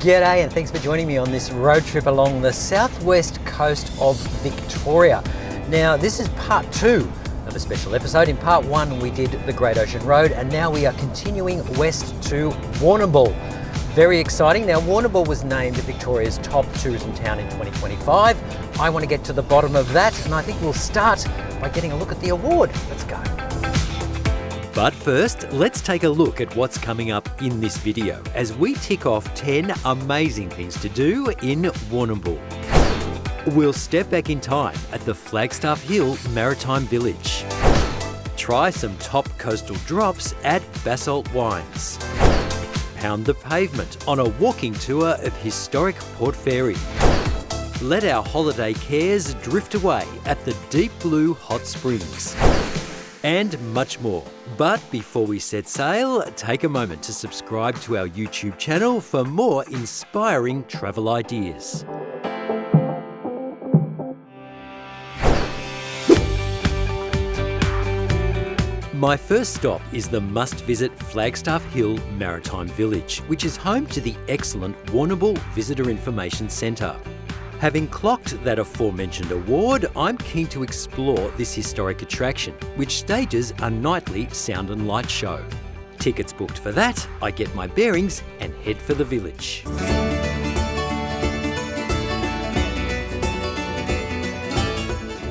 G'day and thanks for joining me on this road trip along the southwest coast of Victoria. Now this is part 2 of a special episode. In part 1 we did the Great Ocean Road and now we are continuing west to Warrnambool. Very exciting. Now Warrnambool was named Victoria's top tourism town in 2025. I want to get to the bottom of that and I think we'll start by getting a look at the award. Let's go. But first, let's take a look at what's coming up in this video as we tick off 10 amazing things to do in Warrnambool. We'll step back in time at the Flagstaff Hill Maritime Village. Try some top coastal drops at Basalt Wines. Pound the pavement on a walking tour of historic Port Fairy. Let our holiday cares drift away at the deep blue hot springs. And much more. But before we set sail, take a moment to subscribe to our YouTube channel for more inspiring travel ideas. My first stop is the must-visit Flagstaff Hill Maritime Village, which is home to the excellent Warrnambool Visitor Information Centre. Having clocked that aforementioned award, I'm keen to explore this historic attraction, which stages a nightly sound and light show. Tickets booked for that, I get my bearings and head for the village.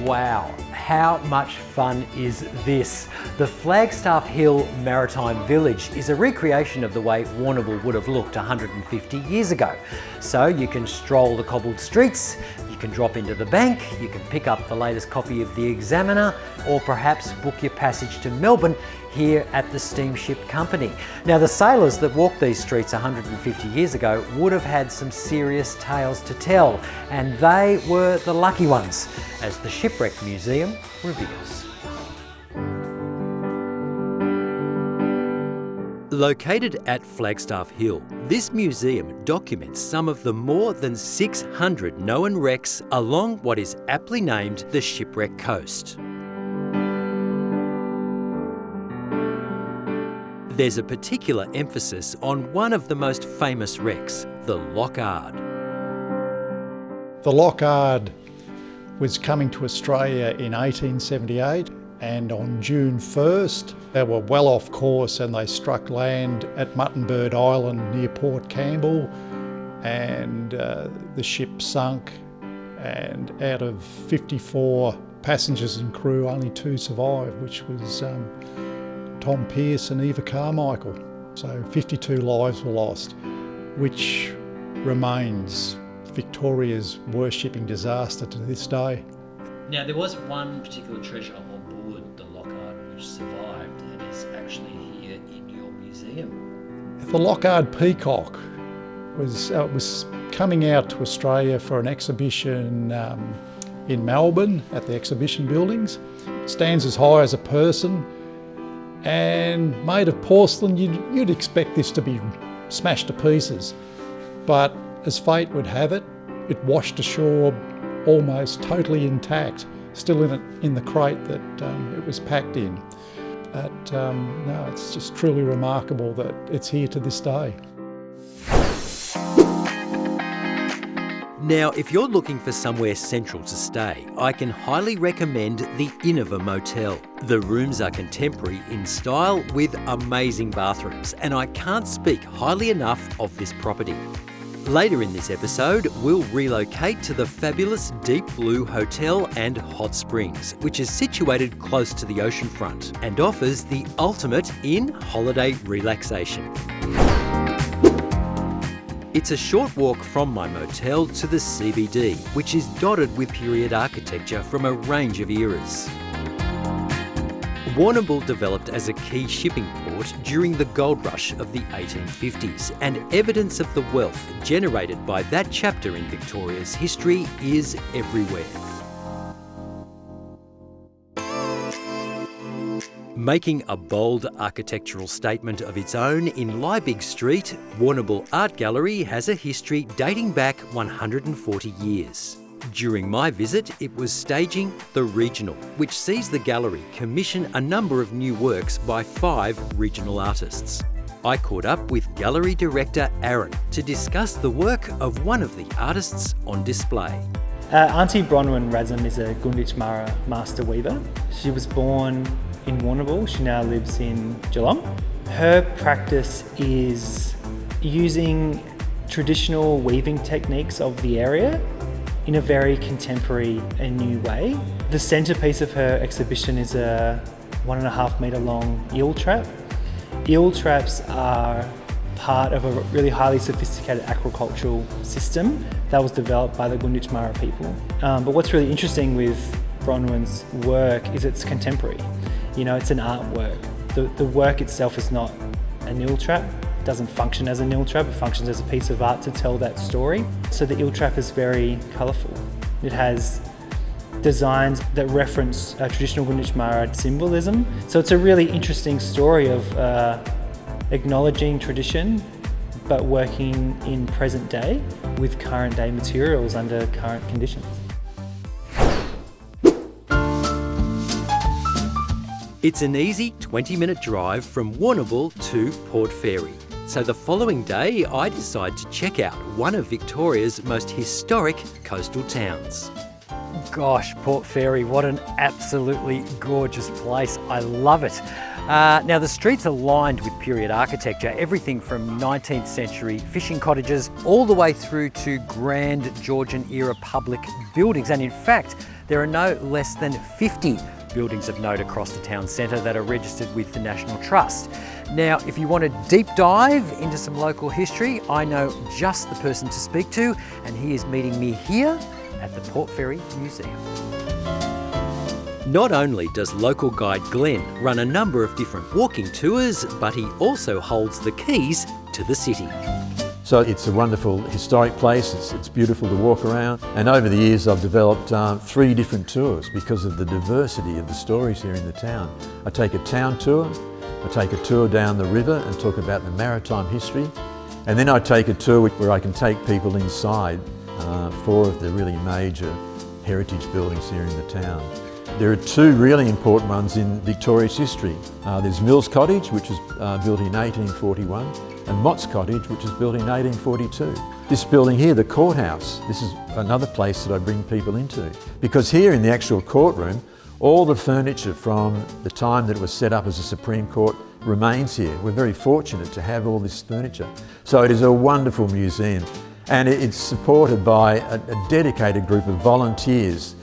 Wow, how much fun is this? The Flagstaff Hill Maritime Village is a recreation of the way Warrnambool would have looked 150 years ago. So you can stroll the cobbled streets, you can drop into the bank, you can pick up the latest copy of the Examiner, or perhaps book your passage to Melbourne here at the steamship company. Now the sailors that walked these streets 150 years ago would have had some serious tales to tell, and they were the lucky ones, as the Shipwreck Museum reveals. Located at Flagstaff Hill, this museum documents some of the more than 600 known wrecks along what is aptly named the Shipwreck Coast. There's a particular emphasis on one of the most famous wrecks, the Loch. The Loch was coming to Australia in 1878, and on June 1st they were well off course and they struck land at Muttonbird Island near Port Campbell, and the ship sunk, and out of 54 passengers and crew only 2 survived, which was Tom Pearce and Eva Carmichael. So 52 lives were lost, which remains Victoria's worst shipping disaster to this day. Now there was one particular treasure on board the Loch which survived and is actually here in your museum. The Loch Peacock was coming out to Australia for an exhibition in Melbourne at the exhibition buildings. It stands as high as a person and made of porcelain. You'd expect this to be smashed to pieces, but as fate would have it, it washed ashore almost totally intact, still in the crate that it was packed in. But no, it's just truly remarkable that it's here to this day. Now, if you're looking for somewhere central to stay, I can highly recommend the Innova Motel. The rooms are contemporary in style with amazing bathrooms, and I can't speak highly enough of this property. Later in this episode, we'll relocate to the fabulous Deep Blue Hotel and Hot Springs, which is situated close to the oceanfront and offers the ultimate in holiday relaxation. It's a short walk from my motel to the CBD, which is dotted with period architecture from a range of eras. Warrnambool developed as a key shipping port during the gold rush of the 1850s, and evidence of the wealth generated by that chapter in Victoria's history is everywhere. Making a bold architectural statement of its own in Liebig Street, Warrnambool Art Gallery has a history dating back 140 years. During my visit, it was staging The Regional, which sees the gallery commission a number of new works by 5 regional artists. I caught up with gallery director Aaron to discuss the work of one of the artists on display. Auntie Bronwyn Razum is a Gunditj Mara master weaver. She was born in Warrnambool. She now lives in Geelong. Her practice is using traditional weaving techniques of the area in a very contemporary and new way. The centrepiece of her exhibition is a 1.5 metre long eel trap. Eel traps are part of a really highly sophisticated aquacultural system that was developed by the Gunditj Mara people. But what's really interesting with Bronwyn's work is it's contemporary. You know, it's an artwork. The work itself is not an eel trap. It doesn't function as an eel trap, it functions as a piece of art to tell that story. So the eel trap is very colourful. It has designs that reference traditional Gunditj Mara symbolism. So it's a really interesting story of acknowledging tradition, but working in present day with current day materials under current conditions. It's an easy 20-minute drive from Warrnambool to Port Fairy. So the following day, I decide to check out one of Victoria's most historic coastal towns. Gosh, Port Fairy, what an absolutely gorgeous place. I love it. Now the streets are lined with period architecture, everything from 19th century fishing cottages all the way through to grand Georgian era public buildings. And in fact, there are no less than 50 buildings of note across the town centre that are registered with the National Trust. Now, if you want a deep dive into some local history, I know just the person to speak to, and he is meeting me here at the Port Fairy Museum. Not only does local guide Glenn run a number of different walking tours, but he also holds the keys to the city. So it's a wonderful historic place, it's beautiful to walk around, and over the years I've developed 3 different tours because of the diversity of the stories here in the town. I take a town tour, I take a tour down the river and talk about the maritime history, and then I take a tour where I can take people inside 4 of the really major heritage buildings here in the town. There are 2 really important ones in Victoria's history. There's Mills Cottage, which was built in 1841, and Mott's Cottage, which was built in 1842. This building here, the courthouse, this is another place that I bring people into. Because here in the actual courtroom, all the furniture from the time that it was set up as a Supreme Court remains here. We're very fortunate to have all this furniture. So it is a wonderful museum, and it's supported by a dedicated group of volunteers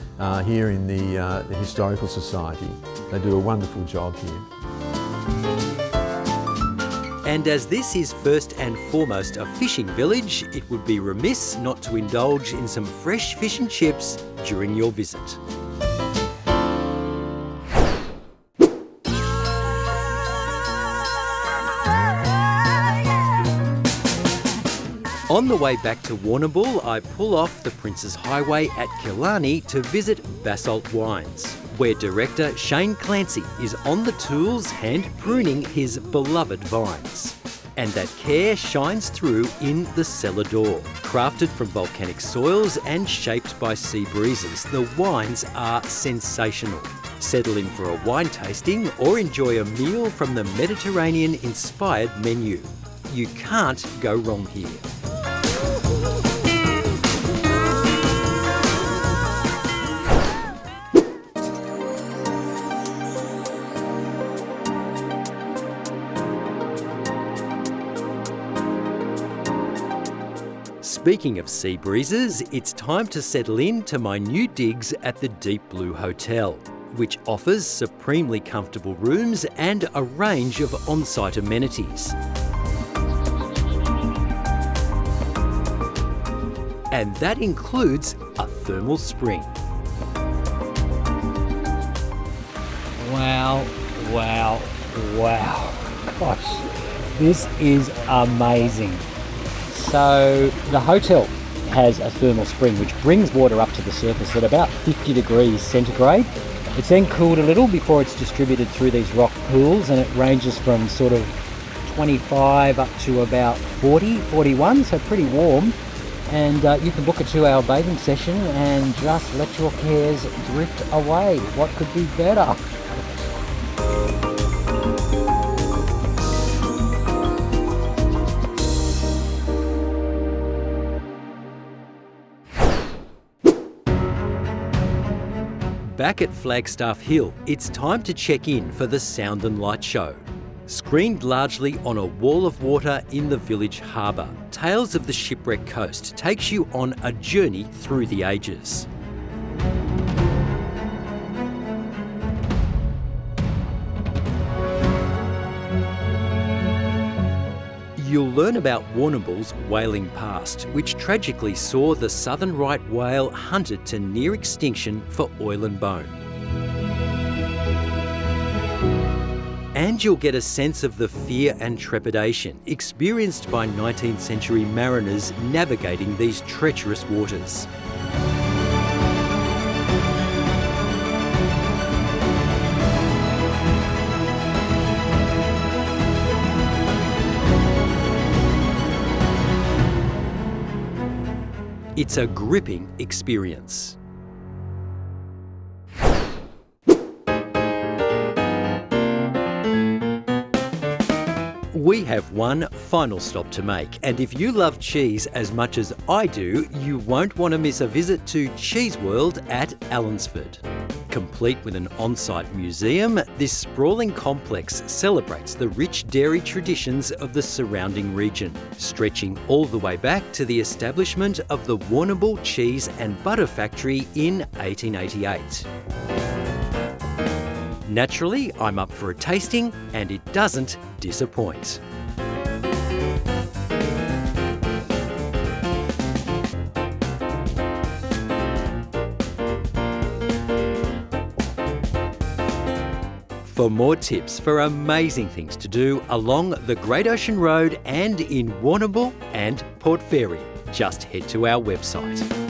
here in the Historical Society. They do a wonderful job here. And as this is first and foremost a fishing village, it would be remiss not to indulge in some fresh fish and chips during your visit. On the way back to Warrnambool, I pull off the Prince's Highway at Killarney to visit Basalt Wines, where director Shane Clancy is on the tools hand pruning his beloved vines. And that care shines through in the cellar door. Crafted from volcanic soils and shaped by sea breezes, the wines are sensational. Settle in for a wine tasting or enjoy a meal from the Mediterranean-inspired menu. You can't go wrong here. Speaking of sea breezes, it's time to settle in to my new digs at the Deep Blue Hotel, which offers supremely comfortable rooms and a range of on-site amenities. And that includes a thermal spring. Wow, wow, wow. Gosh, this is amazing. So the hotel has a thermal spring which brings water up to the surface at about 50 degrees centigrade. It's then cooled a little before it's distributed through these rock pools, and it ranges from sort of 25 up to about 40, 41, so pretty warm. And you can book a 2-hour bathing session and just let your cares drift away. What could be better? Back at Flagstaff Hill, it's time to check in for the Sound and Light Show. Screened largely on a wall of water in the village harbour, Tales of the Shipwreck Coast takes you on a journey through the ages. You'll learn about Warrnambool's whaling past, which tragically saw the southern right whale hunted to near extinction for oil and bone. And you'll get a sense of the fear and trepidation experienced by 19th century mariners navigating these treacherous waters. It's a gripping experience. We have one final stop to make, and if you love cheese as much as I do, you won't want to miss a visit to Cheese World at Allansford. Complete with an on-site museum, this sprawling complex celebrates the rich dairy traditions of the surrounding region, stretching all the way back to the establishment of the Warrnambool Cheese and Butter Factory in 1888. Naturally, I'm up for a tasting, and it doesn't disappoint. For more tips for amazing things to do along the Great Ocean Road and in Warrnambool and Port Fairy, just head to our website.